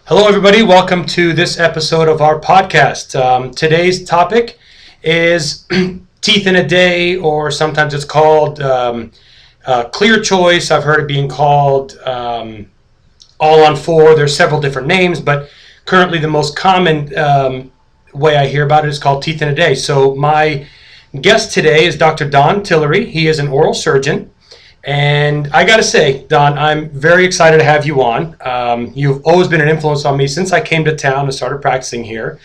Hello, everybody. Welcome to this episode of our podcast. Today's topic is teeth in a day, or sometimes it's called clear choice. I've heard it being called all on four. There's several different names, but currently the most common way I hear about it is called teeth in a day. So my guest today is Dr. Don Tillery. He is an oral surgeon. And I got to say, Don, I'm very excited to have you on. You've always been an influence on me since I came to town and started practicing here.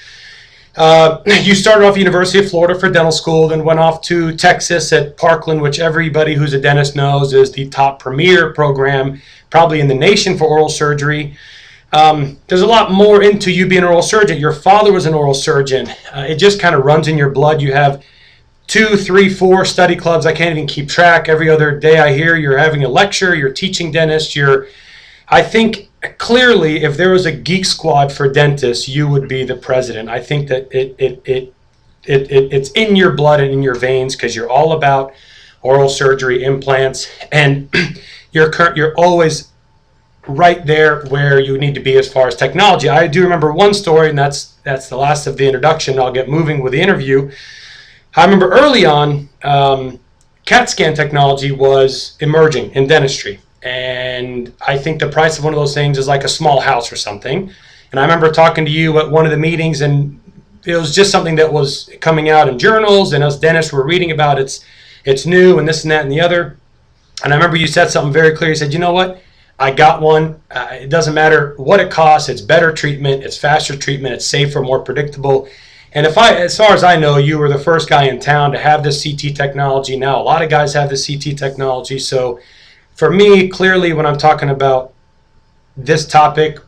You started off University of Florida for dental school, then went off to Texas at Parkland, which everybody who's a dentist knows is the top premier program probably in the nation for oral surgery. There's a lot more into you being an oral surgeon. Your father was an oral surgeon. It just kind of runs in your blood. You have 2, 3, 4 study clubs. I can't even keep track. Every other day I hear you're having a lecture, you're teaching dentists. I think clearly if there was a geek squad for dentists, you would be the president. I think that it's in your blood and in your veins because you're all about oral surgery, implants, and you're always right there where you need to be as far as technology. I do remember one story, and that's the last of the introduction. I'll get moving with the interview. I remember early on, CAT scan technology was emerging in dentistry. And I think the price of one of those things is like a small house or something. And I remember talking to you at one of the meetings, and it was just something that was coming out in journals, and us dentists were reading about it's new and this and that and the other. And I remember you said something very clear. You said, you know what? I got one. It doesn't matter what it costs. It's better treatment. It's faster treatment. It's safer, more predictable. And as far as I know, you were the first guy in town to have this CT technology. Now a lot of guys have the CT technology. So for me, clearly when I'm talking about this topic,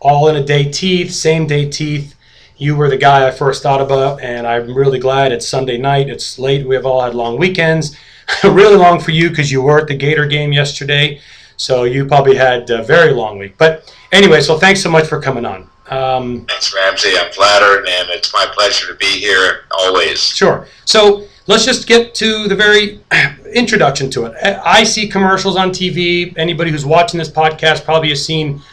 all in a day teeth, same day teeth, you were the guy I first thought about. And I'm really glad it's Sunday night. It's late. We have all had long weekends. Really long for you because you were at the Gator game yesterday. So you probably had a very long week. But anyway, so thanks so much for coming on. Thanks, Ramsey. I'm flattered, and it's my pleasure to be here always. Sure. So let's just get to the very introduction to it. I see commercials on TV. Anybody who's watching this podcast probably has seen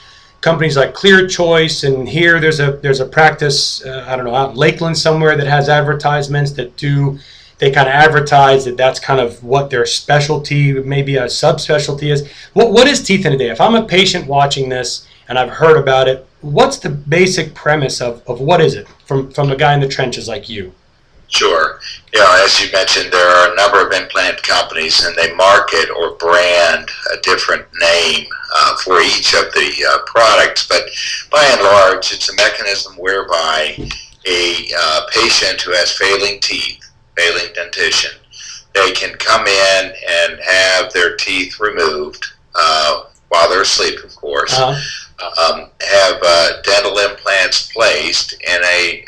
companies like Clear Choice, and here there's a practice, I don't know, out in Lakeland somewhere that has advertisements they kind of advertise that's kind of what their specialty, maybe a subspecialty is. What is teeth in a day? If I'm a patient watching this and I've heard about it, what's the basic premise of what is it from a guy in the trenches like you? Sure. As you mentioned, there are a number of implant companies, and they market or brand a different name for each of the products. But by and large, it's a mechanism whereby a patient who has failing teeth, failing dentition, they can come in and have their teeth removed while they're asleep, of course. Have dental implants placed in a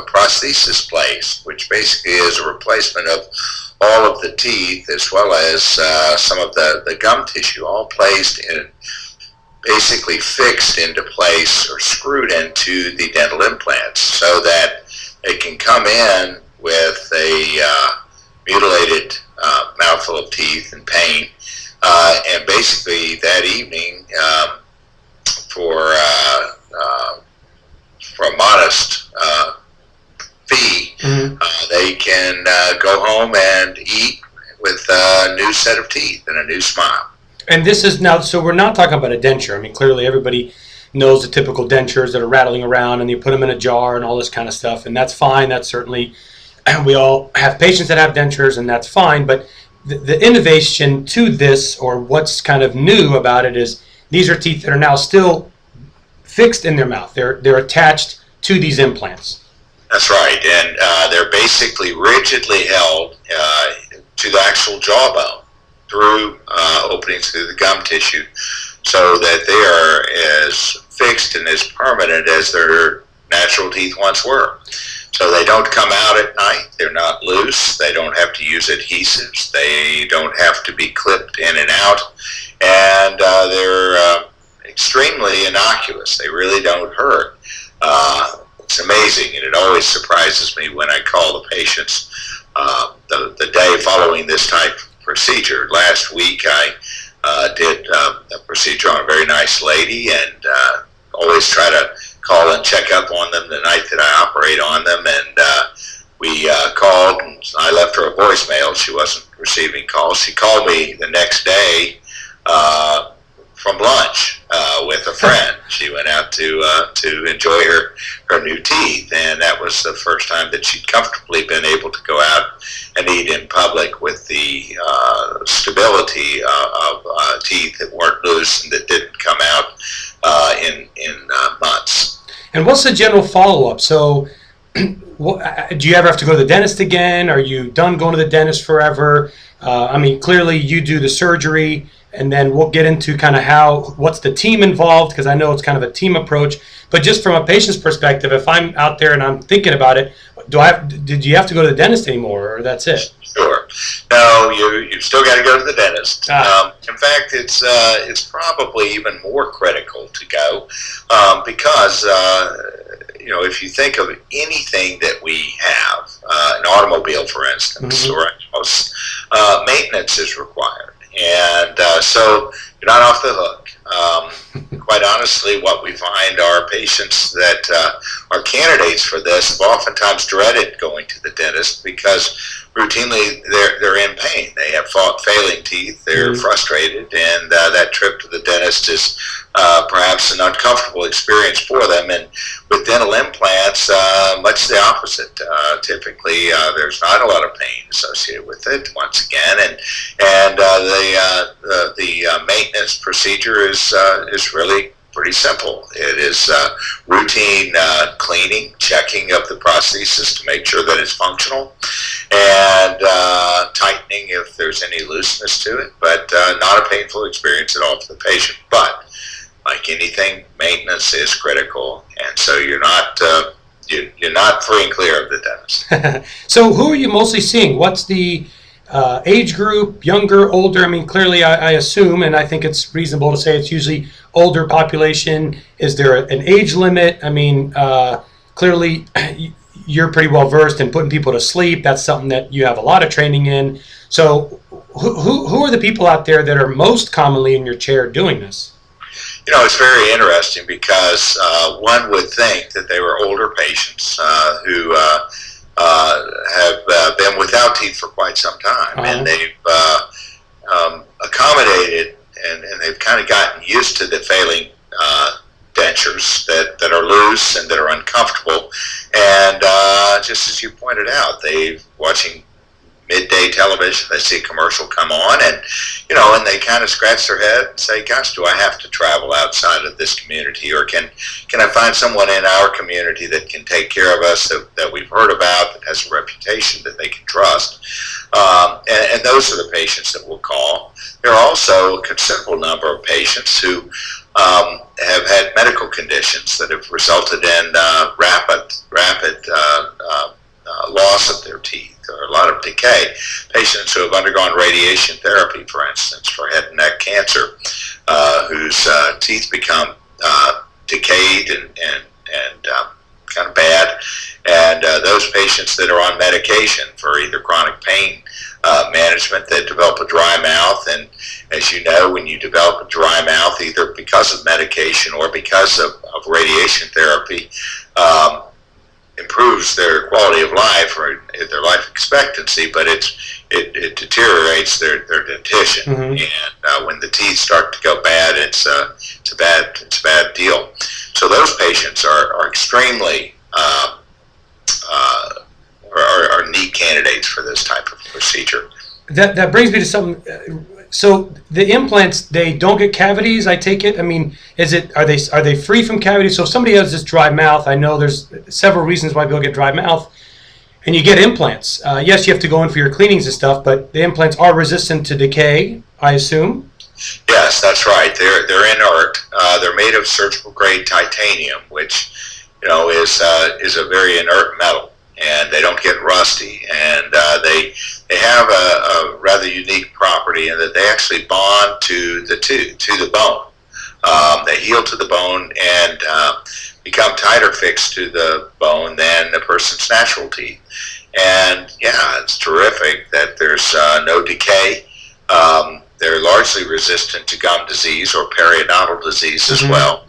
prosthesis place, which basically is a replacement of all of the teeth as well as some of the gum tissue, all placed in, basically fixed into place or screwed into the dental implants so that they can come in with a mutilated mouthful of teeth and pain, and basically that evening, for a modest fee, they can go home and eat with a new set of teeth and a new smile. And this is now, so we're not talking about a denture. I mean, clearly everybody knows the typical dentures that are rattling around and you put them in a jar and all this kind of stuff, and that's fine. That's certainly, we all have patients that have dentures, and that's fine. But the innovation to this, or what's kind of new about it, is these are teeth that are now still fixed in their mouth. They're attached to these implants. That's right, and they're basically rigidly held to the actual jawbone through openings through the gum tissue, so that they are as fixed and as permanent as their natural teeth once were. So they don't come out at night. They're not loose. They don't have to use adhesives. They don't have to be clipped in and out. And they're extremely innocuous. They really don't hurt. It's amazing, and it always surprises me when I call the patients the day following this type of procedure. Last week I did a procedure on a very nice lady, and always try to call and check up on them the night that I operate on them. And we called, and I left her a voicemail. She wasn't receiving calls. She called me the next day from lunch with a friend. She went out to enjoy her new teeth, and that was the first time that she'd comfortably been able to go out and eat in public with the stability of teeth that weren't loose and that didn't come out in months. And what's the general follow-up? So do you ever have to go to the dentist again? Are you done going to the dentist forever? I mean, clearly you do the surgery, and then we'll get into kind of what's the team involved, because I know it's kind of a team approach. But just from a patient's perspective, if I'm out there and I'm thinking about it, did you have to go to the dentist anymore, or that's it? Sure. No, you still got to go to the dentist. In fact, it's probably even more critical to go because if you think of anything that we have, an automobile, for instance, or maintenance is required, and so you're not off the hook. Quite honestly, what we find are patients that are candidates for this have oftentimes dreaded going to the dentist because routinely they're in pain. They have failing teeth, they're frustrated, and that trip to the dentist is perhaps an uncomfortable experience for them. And with dental implants, much the opposite. Typically, there's not a lot of pain associated with it, once again, and the maintenance procedure is really pretty simple. It is routine cleaning, checking of the prosthesis to make sure that it's functional, and tightening if there's any looseness to it, but not a painful experience at all for the patient. But like anything, maintenance is critical, and so you're not free and clear of the dentist. So who are you mostly seeing? What's the age group, younger, older? I mean, clearly I assume, and I think it's reasonable to say it's usually older population. Is there an age limit? I mean, clearly you're pretty well versed in putting people to sleep. That's something that you have a lot of training in. So who are the people out there that are most commonly in your chair doing this? It's very interesting because one would think that they were older patients who have been without teeth for quite some time, and they've accommodated and they've kind of gotten used to the failing dentures that are loose and that are uncomfortable. And just as you pointed out, they're watching midday television, they see a commercial come on, and they kind of scratch their head and say, gosh, do I have to travel outside of this community, or can I find someone in our community that can take care of us, that we've heard about, that has a reputation that they can trust? And those are the patients that we'll call. There are also a considerable number of patients who have had medical conditions that have resulted in rapid loss of their teeth, or a lot of decay. Patients who have undergone radiation therapy, for instance, for head and neck cancer, whose teeth become decayed and kind of bad, and those patients that are on medication for either chronic pain management that develop a dry mouth. And as you know, when you develop a dry mouth, either because of medication or because of radiation therapy, improves their quality of life or their life expectancy, but it deteriorates their dentition. And when the teeth start to go bad, it's a bad deal. So those patients are extremely are neat candidates for this type of procedure. That brings me to something. So the implants, they don't get cavities, I take it? I mean, are they free from cavities? So if somebody has this dry mouth, I know there's several reasons why people get dry mouth, and you get implants. Yes, you have to go in for your cleanings and stuff, but the implants are resistant to decay, I assume? Yes, that's right. They're inert. They're made of surgical grade titanium, which is a very inert metal, and they don't get rusty, and they have a rather unique property in that they actually bond to the bone. They heal to the bone and become tighter fixed to the bone than a person's natural teeth. And yeah, it's terrific that there's no decay. They're large largely resistant to gum disease or periodontal disease as well.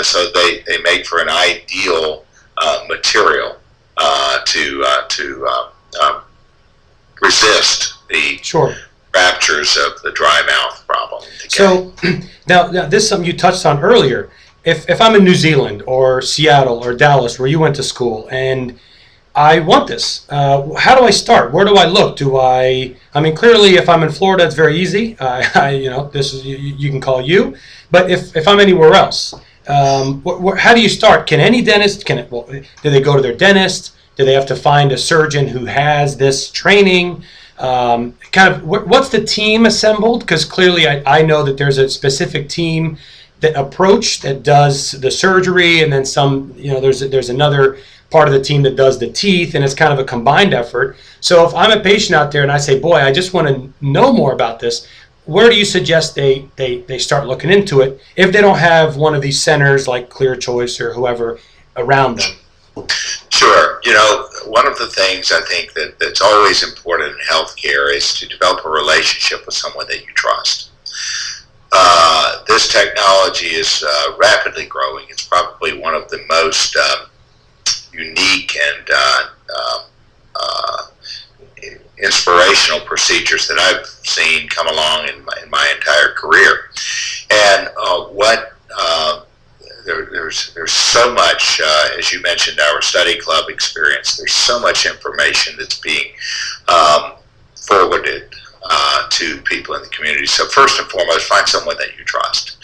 So they make for an ideal material to resist the raptures of the dry mouth problem. So now this is something you touched on earlier. If I'm in New Zealand or Seattle or Dallas, where you went to school, and I want this, how do I start? Where do I look? I mean, clearly, if I'm in Florida, it's very easy. This is you can call you. But if I'm anywhere else, how do you start? Can any dentist? Do they go to their dentist? Do they have to find a surgeon who has this training? What's the team assembled? Because clearly, I know that there's a specific team approach that does the surgery, and then some. There's another part of the team that does the teeth, and it's kind of a combined effort. So if I'm a patient out there and I say, boy, I just want to know more about this, where do you suggest they start looking into it if they don't have one of these centers like Clear Choice or whoever around them? Sure. One of the things I think that's always important in healthcare is to develop a relationship with someone that you trust. This technology is rapidly growing. It's probably one of the most unique and inspirational procedures that I've seen come along in my entire career. And there's so much, as you mentioned, our study club experience. There's so much information that's being forwarded to people in the community. So first and foremost, find someone that you trust,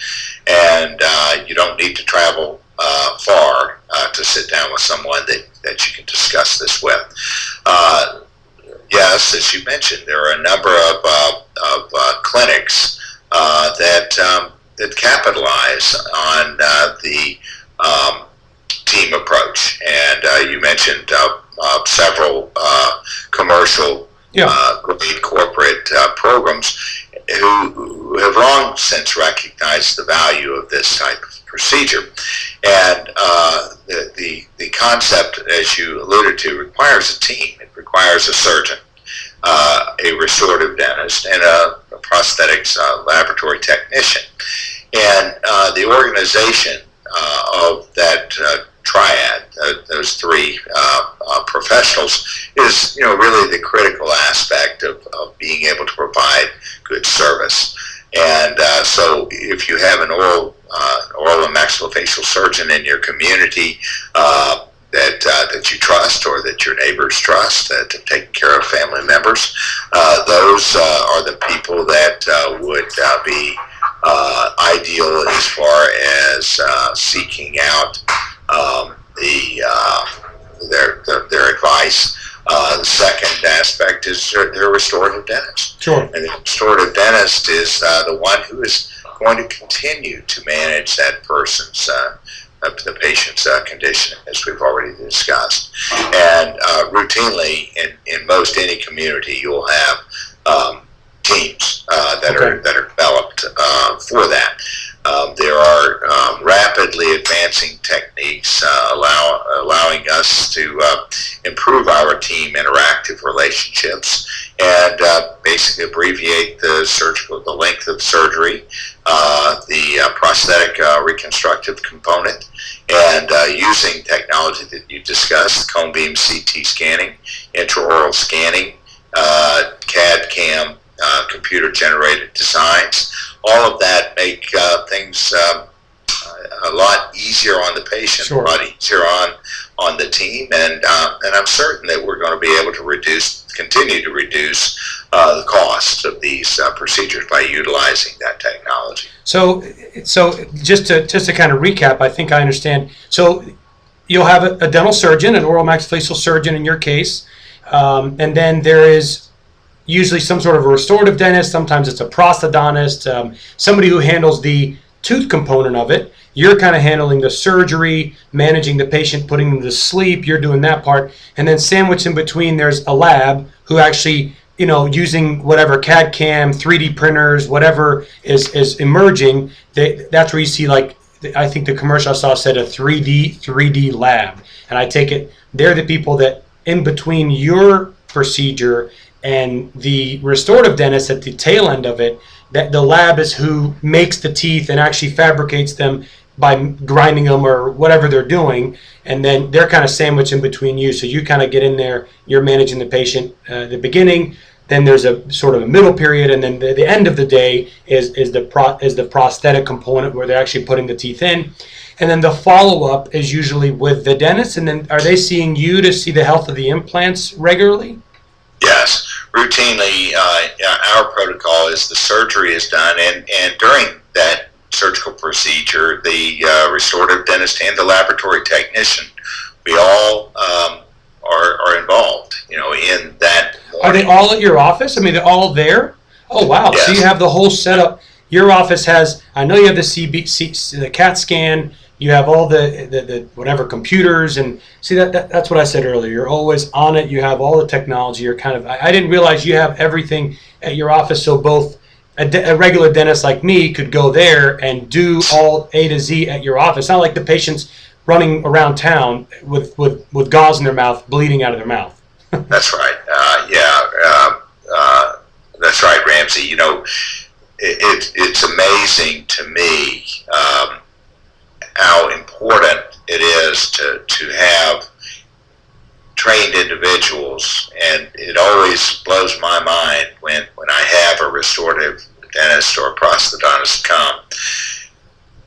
and you don't need to travel far to sit down with someone that you can discuss this with. Yes, as you mentioned, there are a number of clinics that capitalize on the team approach, and you mentioned several commercial great corporate programs who have long since recognized the value of this type of procedure. And the concept, as you alluded to, requires a team. It requires a surgeon, a restorative dentist, and a prosthetics laboratory technician. And the organization of that triad, those three professionals, is really the critical aspect of being able to provide good service. And so if you have an oral and maxillofacial surgeon in your community that you trust, or that your neighbors trust, to take care of family members, those are the people that would be ideal as far as seeking out their advice. The second aspect is their restorative dentist. Sure. And the restorative dentist is the one who is going to continue to manage that person's the patient's condition, as we've already discussed. And routinely, in most any community, you'll have teams that are developed for that. There are rapidly advancing techniques allowing us to improve our team interactive relationships and basically abbreviate the length of surgery, the prosthetic reconstructive component, and using technology that you discussed, cone beam CT scanning, intraoral scanning, CAD/CAM, computer-generated designs. All of that make things a lot easier on the patient, sure, a lot easier on the team, and I'm certain that we're going to be able to continue to reduce the cost of these procedures by utilizing that technology. So just to kind of recap, I think I understand. So you'll have a dental surgeon, an oral maxillofacial surgeon in your case, and then there is usually some sort of a restorative dentist. Sometimes it's a prosthodontist, somebody who handles the tooth component of it. You're kind of handling the surgery, managing the patient, putting them to sleep. You're doing that part. And then sandwiched in between, there's a lab who actually, using whatever CAD/CAM, 3D printers, whatever is emerging. That's where you see, like, I think the commercial I saw said a 3D lab. And I take it they're the people that in between your procedure and the restorative dentist at the tail end of it, that the lab is who makes the teeth and actually fabricates them by grinding them or whatever they're doing, and then they're kind of sandwiched in between you. So you kind of get in there, you're managing the patient at the beginning, then there's a sort of a middle period, and then the end of the day is the prosthetic component where they're actually putting the teeth in. And then the follow-up is usually with the dentist, and then are they seeing you to see the health of the implants regularly? Yes. Routinely, our protocol is the surgery is done, and during that surgical procedure, the restorative dentist and the laboratory technician, we all are involved, in that morning. Are they all at your office? I mean, they're all there? Oh, wow. Yes. So you have the whole setup. Your office has, I know you have the CAT scan, you have all the whatever computers, and see that's what I said earlier. You're always on it. You have all the technology. You're kind of, I didn't realize you have everything at your office, so both a regular dentist like me could go there and do all A to Z at your office. Not like the patients running around town with gauze in their mouth, bleeding out of their mouth. That's right. That's right, Ramsey. It's amazing to me how important it is to have trained individuals, and it always blows my mind when I have a restorative dentist or a prosthodontist come,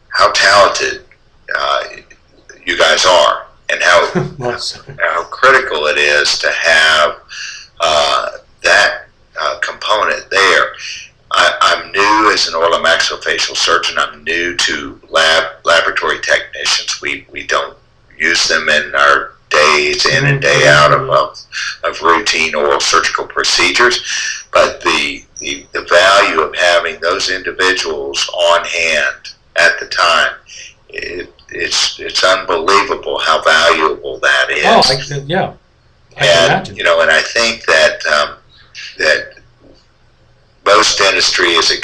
how talented you guys are, and how critical it is to have that component there. I'm new as an oral and maxillofacial surgeon. I'm new to laboratory technicians. We don't use them in our days in and day out of routine oral surgical procedures, but the value of having those individuals on hand at the time, it's unbelievable how valuable that is. Oh, I can imagine. And I think that that most dentistry is a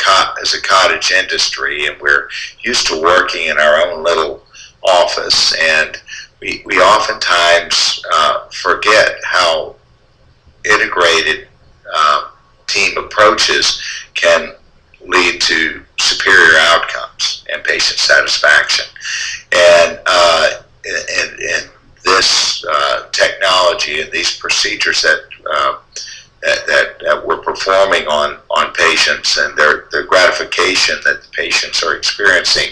cottage industry, and we're used to working in our own little office, and we oftentimes forget how integrated team approaches can lead to superior outcomes and patient satisfaction. And this technology and these procedures that we're performing on patients, and their gratification that the patients are experiencing,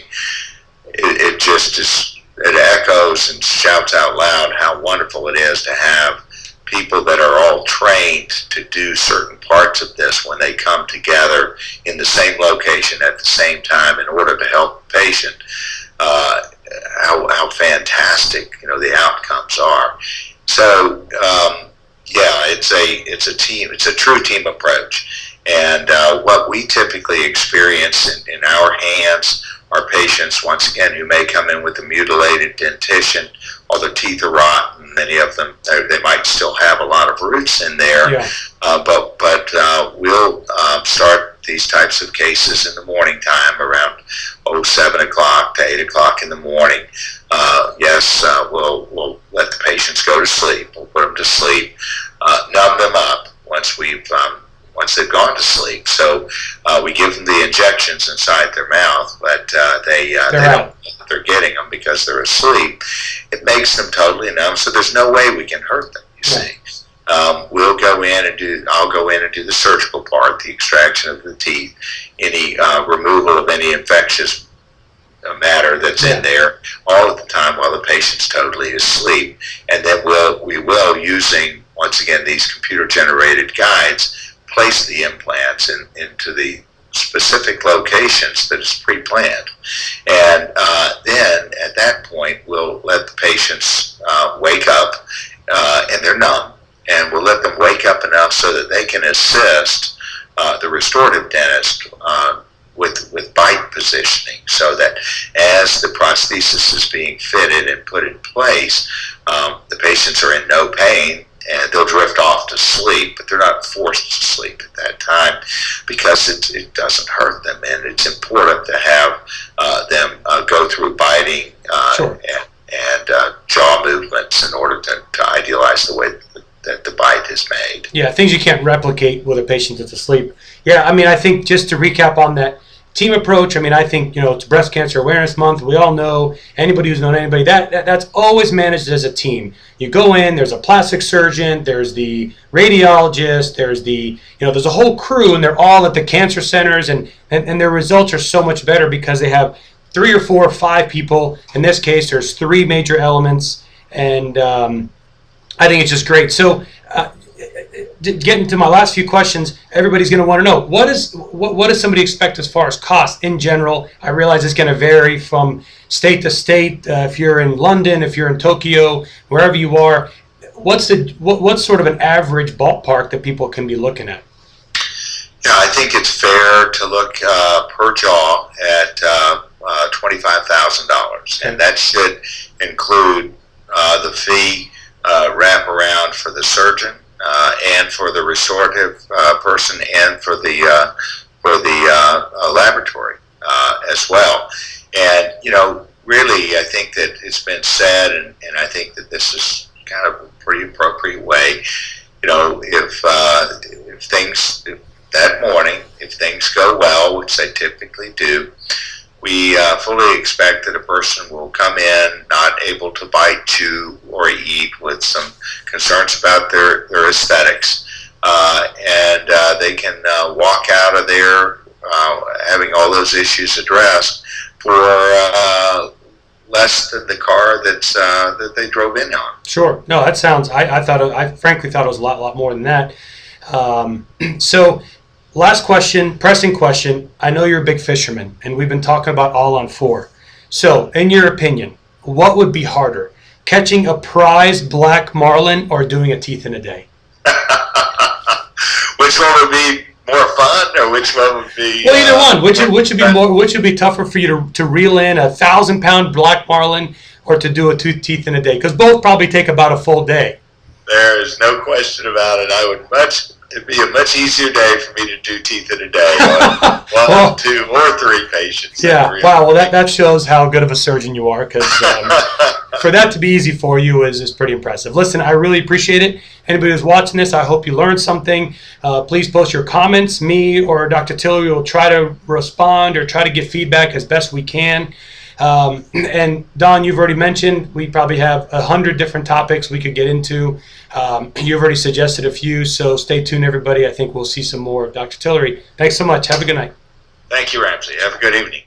it just is. It echoes and shouts out loud how wonderful it is to have people that are all trained to do certain parts of this when they come together in the same location at the same time in order to help the patient. How fantastic the outcomes are. So it's a team. It's a true team approach. And what we typically experience in our hands are patients, once again, who may come in with a mutilated dentition, or their teeth are rotten. Many of them, they might still have a lot of roots in there. Yeah. But we'll start these types of cases in the morning time around 7 o'clock to 8 o'clock in the morning. We'll let the patients go to sleep. We'll put them to sleep, numb them up once they've gone to sleep. So we give them the injections inside their mouth, but they don't know they're getting them because they're asleep. It makes them totally numb, so there's no way we can hurt them, you see. I'll go in and do the surgical part, the extraction of the teeth, any removal of any infectious matter that's in there, all at the time while the patient's totally asleep. And then we will, using, once again, these computer-generated guides, place the implants into the specific locations that is pre-planned. And then at that point, we'll let the patients wake up, and they're numb, and we'll let them wake up enough so that they can assist the restorative dentist with bite positioning, so that as the prosthesis is being fitted and put in place, the patients are in no pain, and they'll drift off to sleep, but they're not forced to sleep at that time because it doesn't hurt them. And it's important to have them go through biting and jaw movements in order to idealize the way that the bite is made. Yeah, things you can't replicate with a patient that's asleep. Yeah, I mean, I think just to recap on that team approach, I mean, I think, it's Breast Cancer Awareness Month. We all know, anybody who's known anybody, that's always managed as a team. You go in, there's a plastic surgeon, there's the radiologist, there's a whole crew, and they're all at the cancer centers, and their results are so much better because they have 3 or 4 or 5 people. In this case, there's 3 major elements, and I think it's just great. So, getting to my last few questions, everybody's going to want to know, what does somebody expect as far as cost in general? I realize it's going to vary from state to state. If you're in London, if you're in Tokyo, wherever you are, what's sort of an average ballpark that people can be looking at? Yeah, I think it's fair to look per jaw at $25,000, and that should include the fee wraparound for the surgeon and for the restorative person and for the laboratory as well. And really, I think that it's been said, and I think that this is kind of a pretty appropriate way. If things that morning, if things go well, which they typically do, we fully expect that a person will come in not able to bite, chew, or eat, with some concerns about their aesthetics, and they can walk out of there having all those issues addressed for less than the car that they drove in on. Sure. No, that sounds. I frankly thought it was a lot more than that. So. Last question, pressing question. I know you're a big fisherman, and we've been talking about all on 4. So, in your opinion, what would be harder, catching a prize black marlin or doing a teeth in a day? Which one would be more fun, or which one would be? Well, either one. Which would be tougher for you to reel in 1,000-pound black marlin, or to do a 2 teeth in a day? Because both probably take about a full day. There is no question about it. It'd be a much easier day for me to do teeth in a day. Well, 2 or 3 patients. Yeah. Wow. Well, that shows how good of a surgeon you are, because for that to be easy for you is pretty impressive. Listen, I really appreciate it. Anybody who's watching this, I hope you learned something. Please post your comments. Me or Dr. Tillery will try to respond or try to get feedback as best we can. And Don, you've already mentioned we probably have 100 different topics we could get into. You've already suggested a few, so stay tuned, everybody. I think we'll see some more of Dr. Tillery. Thanks so much. Have a good night. Thank you, Ramsey. Have a good evening.